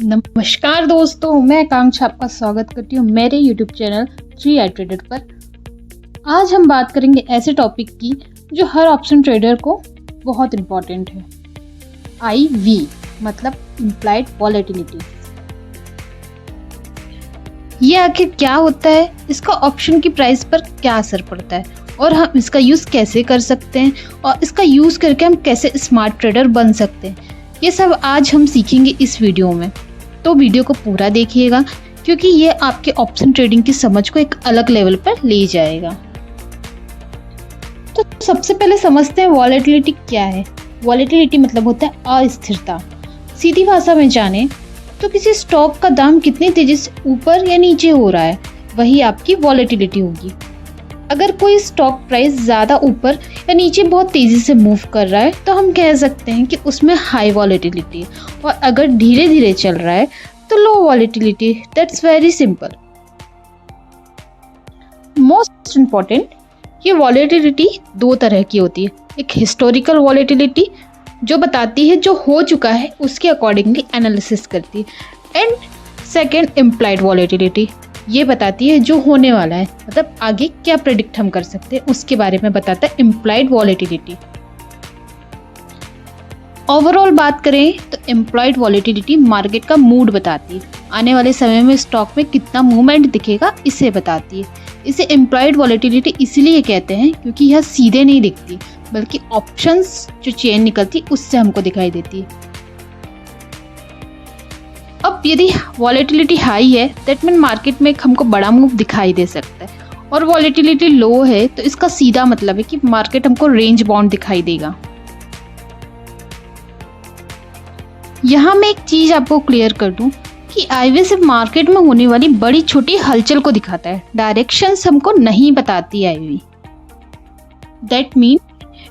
नमस्कार दोस्तों, मैं आकांक्षा आपका स्वागत करती हूँ मेरे YouTube चैनल 3i ट्रेडर पर। आज हम बात करेंगे ऐसे टॉपिक की जो हर ऑप्शन ट्रेडर को बहुत इम्पोर्टेंट है। IV मतलब इम्प्लाइड वॉलेटिलिटी। ये आखिर क्या होता है, इसका ऑप्शन की प्राइस पर क्या असर पड़ता है और हम इसका यूज़ कैसे कर सकते हैं और इसका यूज़ करके हम कैसे स्मार्ट ट्रेडर बन सकते हैं, ये सब आज हम सीखेंगे इस वीडियो में। तो वीडियो को पूरा देखिएगा क्योंकि ये आपके ऑप्शन ट्रेडिंग की समझ को एक अलग लेवल पर ले जाएगा। तो सबसे पहले समझते हैं वॉलेटिलिटी क्या है। वॉलेटिलिटी मतलब होता है अस्थिरता। सीधी भाषा में जाने तो किसी स्टॉक का दाम कितनी तेजी से ऊपर या नीचे हो रहा है, वही आपकी वॉलेटिलिटी होगी। अगर कोई स्टॉक प्राइस ज़्यादा ऊपर या नीचे बहुत तेज़ी से मूव कर रहा है तो हम कह सकते हैं कि उसमें हाई वॉलेटिलिटी है, और अगर धीरे धीरे चल रहा है तो low volatility. That's very simple. Most important, ये वॉलेटिलिटी दो तरह की होती है। एक हिस्टोरिकल वॉलेटिलिटी जो बताती है जो हो चुका है उसके अकॉर्डिंगली एनालिसिस करती है, एंड सेकेंड इम्प्लाइड वॉलेटिलिटी, ये बताती है जो होने वाला है, मतलब आगे क्या प्रेडिक्ट हम कर सकते हैं उसके बारे में बताता है इम्प्लाइड वॉलेटिलिटी। ओवरऑल बात करें तो इम्प्लॉयड वॉलेटिलिटी मार्केट का मूड बताती है, आने वाले समय में स्टॉक में कितना मूवमेंट दिखेगा इसे बताती है। इसे इम्प्लॉयड वॉलेटिलिटी इसीलिए कहते हैं क्योंकि यह सीधे नहीं दिखती बल्कि ऑप्शंस जो चेन निकलती उससे हमको दिखाई देती है। अब यदि वॉलेटिलिटी हाई है दैट मीन मार्केट में हमको बड़ा मूव दिखाई दे सकता है, और वॉलेटिलिटी लो है तो इसका सीधा मतलब है कि मार्केट हमको रेंज बाउंड दिखाई देगा। यहाँ मैं एक चीज़ आपको क्लियर कर दूं कि IV सिर्फ मार्केट में होने वाली बड़ी छोटी हलचल को दिखाता है, डायरेक्शंस हमको नहीं बताती IV। दैट मीन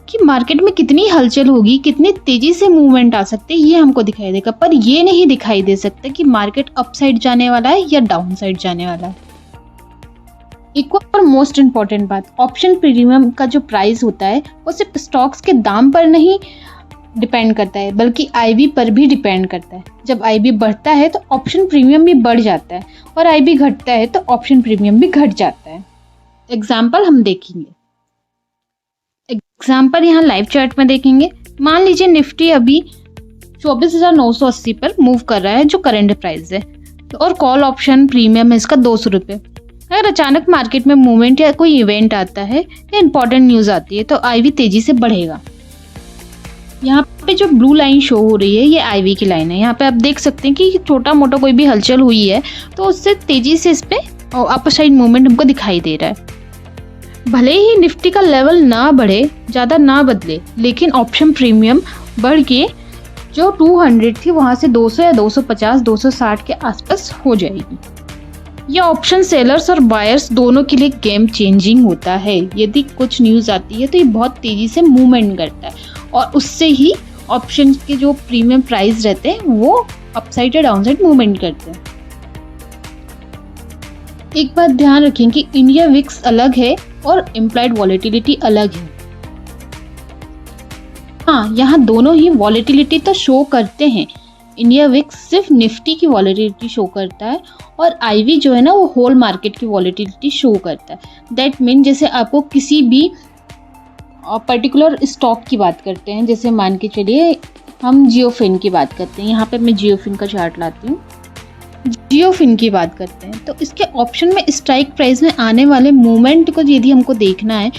कि मार्केट में कितनी हलचल होगी, कितनी तेजी से मूवमेंट आ सकते हैं, ये हमको दिखाई देगा, पर ये नहीं दिखाई दे सकता कि मार्केट अप साइड जाने वाला है या डाउन साइड जाने वाला है। एक और मोस्ट इम्पॉर्टेंट बात, ऑप्शन प्रीमियम का जो प्राइस होता है वो सिर्फ स्टॉक्स के दाम पर नहीं डिपेंड करता है बल्कि IV पर भी डिपेंड करता है। जब IV बढ़ता है तो ऑप्शन प्रीमियम भी बढ़ जाता है, और IV घटता है तो ऑप्शन प्रीमियम भी घट जाता है। एग्जाम्पल हम देखेंगे। एग्जाम्पल यहाँ लाइव चार्ट में देखेंगे। मान लीजिए निफ्टी अभी 24,980 पर मूव कर रहा है जो करंट प्राइस है, और कॉल ऑप्शन प्रीमियम है इसका 200 रुपये। अगर अचानक मार्केट में मूवमेंट या कोई इवेंट आता है या इंपॉर्टेंट न्यूज़ आती है तो IV तेजी से बढ़ेगा। यहाँ पे जो ब्लू लाइन शो हो रही है ये IV की लाइन है। यहाँ पे आप देख सकते हैं कि छोटा मोटा कोई भी हलचल हुई है तो उससे तेजी से इस पे अपर साइड मूवमेंट हमको दिखाई दे रहा है। भले ही निफ्टी का लेवल ना बढ़े, ज़्यादा ना बदले, लेकिन ऑप्शन प्रीमियम बढ़ के जो 200 थी वहाँ से 200 या 250, 260 के आसपास हो जाएगी। यह ऑप्शन सेलर्स और बायर्स दोनों के लिए गेम चेंजिंग होता है। यदि कुछ न्यूज़ आती है तो ये बहुत तेज़ी से मूवमेंट करता है, और उससे ही ऑप्शन के जो प्रीमियम प्राइस रहते हैं वो अपसाइड या डाउनसाइड मूवमेंट करते हैं। एक बात ध्यान रखें कि इंडिया विक्स अलग है और इम्प्लाइड वॉलेटिलिटी अलग है। हाँ, यहाँ दोनों ही वॉलेटिलिटी तो शो करते हैं। इंडिया विक्स सिर्फ निफ्टी की वॉलेटिलिटी शो करता है, और IV जो है ना वो होल मार्केट की वॉलेटिलिटी शो करता है। दैट मीन जैसे आपको किसी भी पर्टिकुलर स्टॉक की बात करते हैं, जैसे मान के चलिए हम जियोफिन की बात करते हैं। यहाँ पे मैं जियोफिन का चार्ट लाती हूँ। जियोफिन की बात करते हैं तो इसके ऑप्शन में स्ट्राइक प्राइस में आने वाले मूवमेंट को यदि हमको देखना है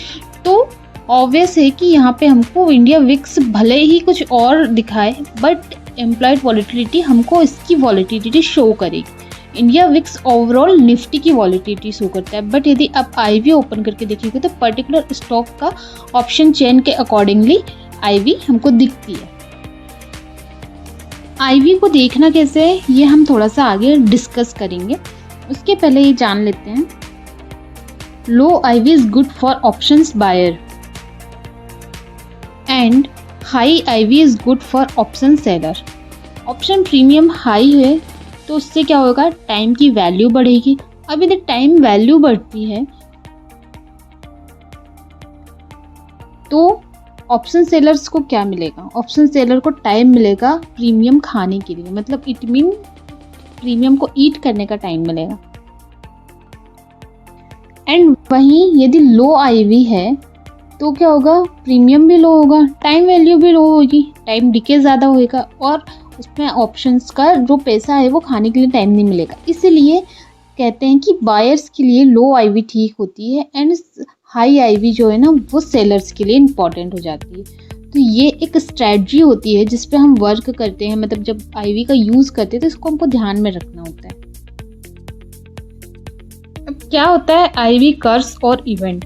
तो ऑब्वियस है कि यहाँ पे हमको इंडिया विक्स भले ही कुछ और दिखाए बट एम्प्लॉयड वॉलेटिलिटी हमको इसकी वॉलेटिलिटी शो करेगी। इंडिया विक्स ओवरऑल निफ्टी की वॉलेटिलिटी शो करता है, बट यदि आप IV ओपन करके देखिएगा तो पर्टिकुलर स्टॉक का ऑप्शन चेन के अकॉर्डिंगली IV हमको दिखती है। IV को देखना कैसे है ये हम थोड़ा सा आगे डिस्कस करेंगे। उसके पहले ये जान लेते हैं, low IV is good for options buyer and high IV is good for option seller. Option premium high है तो उससे क्या होगा, टाइम की वैल्यू बढ़ेगी। अब यदि टाइम वैल्यू बढ़ती है तो ऑप्शन सेलर्स को क्या मिलेगा, ऑप्शन सेलर को टाइम मिलेगा प्रीमियम खाने के लिए। मतलब इट मीन प्रीमियम को ईट करने का टाइम मिलेगा। एंड वहीं यदि लो आईवी है तो क्या होगा, प्रीमियम भी लो होगा, टाइम वैल्यू भी लो होगी, टाइम डिके ज़्यादा होएगा और उसमें ऑप्शंस का जो पैसा है वो खाने के लिए टाइम नहीं मिलेगा। इसीलिए कहते हैं कि बायर्स के लिए लो आईवी ठीक होती है एंड हाई आईवी जो है ना वो सेलर्स के लिए इम्पॉर्टेंट हो जाती है। तो ये एक स्ट्रेटजी होती है जिस पे हम वर्क करते हैं, मतलब जब आईवी का यूज़ करते हैं तो इसको हमको ध्यान में रखना होता है। अब क्या होता है आईवी कर्स और इवेंट।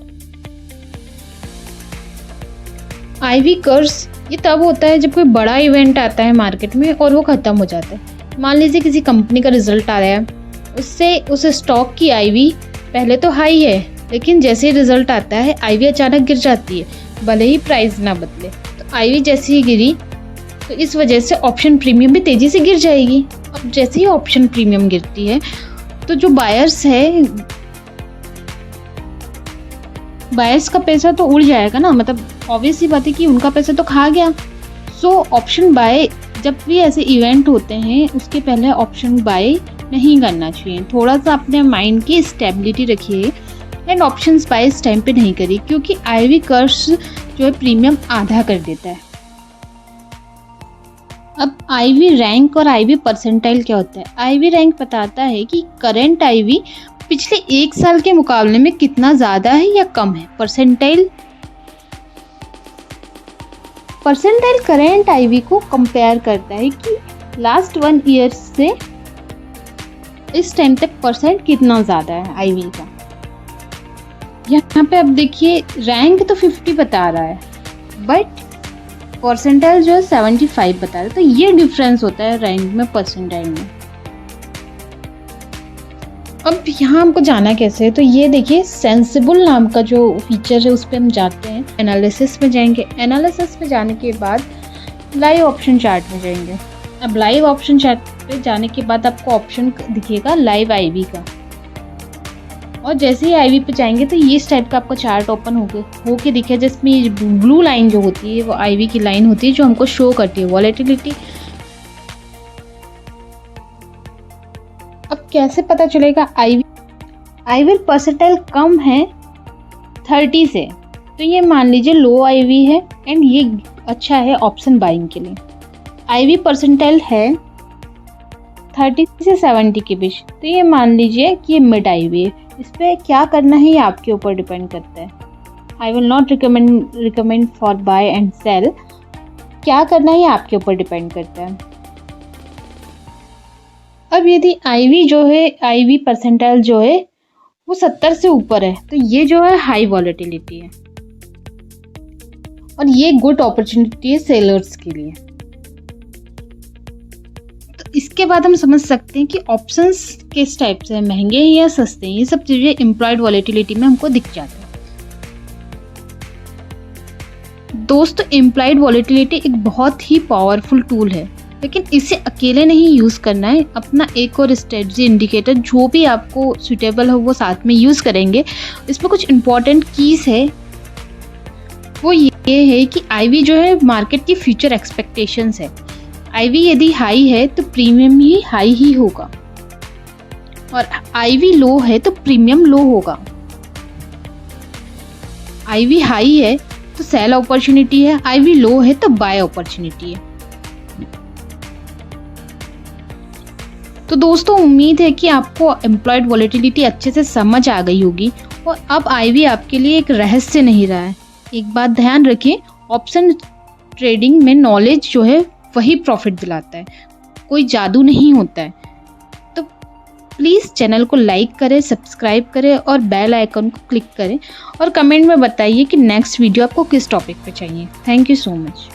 आईवी कर्स ये तब होता है जब कोई बड़ा इवेंट आता है मार्केट में और वो ख़त्म हो जाता है। मान लीजिए किसी कंपनी का रिजल्ट आ रहा है, उससे उस स्टॉक की आईवी पहले तो हाई है, लेकिन जैसे ही रिजल्ट आता है आईवी अचानक गिर जाती है, भले ही प्राइस ना बदले। तो आईवी जैसे ही गिरी तो इस वजह से ऑप्शन प्रीमियम भी तेज़ी से गिर जाएगी। अब जैसे ही ऑप्शन प्रीमियम गिरती है तो जो बायर्स है, बायर्स का पैसा तो उड़ जाएगा ना, मतलब ऑब्वियस ही बात है कि उनका पैसा तो खा गया। सो ऑप्शन बाय जब भी ऐसे इवेंट होते हैं उसके पहले ऑप्शन बाय नहीं करना चाहिए। थोड़ा सा अपने माइंड की स्टेबिलिटी रखिए एंड ऑप्शंस बाय इस टाइम पे नहीं करिए, क्योंकि आईवी कर्स जो है प्रीमियम आधा कर देता है। अब आईवी रैंक और आईवी परसेंटाइल क्या होता है। आईवी रैंक बताता है कि करंट आईवी पिछले 1 साल के मुकाबले में कितना ज़्यादा है या कम है। परसेंटाइल करंट आईवी को कंपेयर करता है कि लास्ट 1 ईयर से इस टाइम तक परसेंट कितना ज़्यादा है आईवी का। यहाँ पे अब देखिए रैंक तो 50 बता रहा है बट परसेंटाइल जो है 75 बता रहा है। तो ये डिफरेंस होता है रैंक में परसेंटाइल में। अब यहाँ हमको जाना कैसे है, तो ये देखिए सेंसिबल नाम का जो फीचर है उस पर हम जाते हैं। एनालिसिस में जाएंगे, एनालिसिस में जाने के बाद लाइव ऑप्शन चार्ट में जाएंगे। अब लाइव ऑप्शन चार्ट पे जाने के बाद आपको ऑप्शन दिखेगा लाइव आईवी का, और जैसे ही आईवी पे जाएंगे तो ये इस टाइप का आपको चार्ट ओपन होके दिखे, जिसमें ये ब्लू लाइन जो होती है वो आईवी की लाइन होती है जो हमको शो करती है वॉलेटिलिटी। अब कैसे पता चलेगा आईवी परसेंटाइल कम है 30 से, तो ये मान लीजिए लो आईवी है एंड ये अच्छा है ऑप्शन बाइंग के लिए। आईवी परसेंटाइल है 30 से 70 के बीच, तो ये मान लीजिए कि ये मिड आईवी है। इस पर क्या करना है ये आपके ऊपर डिपेंड करता है। I will not recommend for buy and sell. क्या करना है ये आपके ऊपर डिपेंड करता है। अब यदि आईवी जो है, आईवी परसेंटाइल जो है वो 70 से ऊपर है, तो ये जो है हाई वॉलेटिलिटी है और ये गुड अपॉर्चुनिटी है सेलर्स के लिए। तो इसके बाद हम समझ सकते हैं कि ऑप्शंस किस टाइप से हैं, महंगे हैं या सस्ते हैं। ये सब चीज़ें इम्प्लॉयड वॉलेटिलिटी में हमको दिख जाता है। दोस्तों इम्प्लॉयड वॉलेटिलिटी एक बहुत ही पावरफुल टूल है, लेकिन इसे अकेले नहीं यूज़ करना है। अपना एक और स्ट्रेटजी इंडिकेटर जो भी आपको सूटेबल हो वो साथ में यूज़ करेंगे। इसमें कुछ इम्पॉर्टेंट कीज़ है, वो ये है कि आईवी जो है मार्केट की फ्यूचर एक्सपेक्टेशंस है। आईवी यदि हाई है तो प्रीमियम ही हाई ही होगा, और आईवी लो है तो प्रीमियम लो होगा। आईवी हाई है तो सेल अपॉर्चुनिटी है, आईवी लो है तो बाय अपॉर्चुनिटी है। तो दोस्तों उम्मीद है कि आपको एम्प्लॉयड वॉलेटिलिटी अच्छे से समझ आ गई होगी और अब आईवी आपके लिए एक रहस्य नहीं रहा है। एक बात ध्यान रखिए, ऑप्शन ट्रेडिंग में नॉलेज जो है वही प्रॉफिट दिलाता है, कोई जादू नहीं होता है। तो प्लीज़ चैनल को लाइक करें, सब्सक्राइब करें और बेल आइकन को क्लिक करें और कमेंट में बताइए कि नेक्स्ट वीडियो आपको किस टॉपिक पे चाहिए। Thank you so much.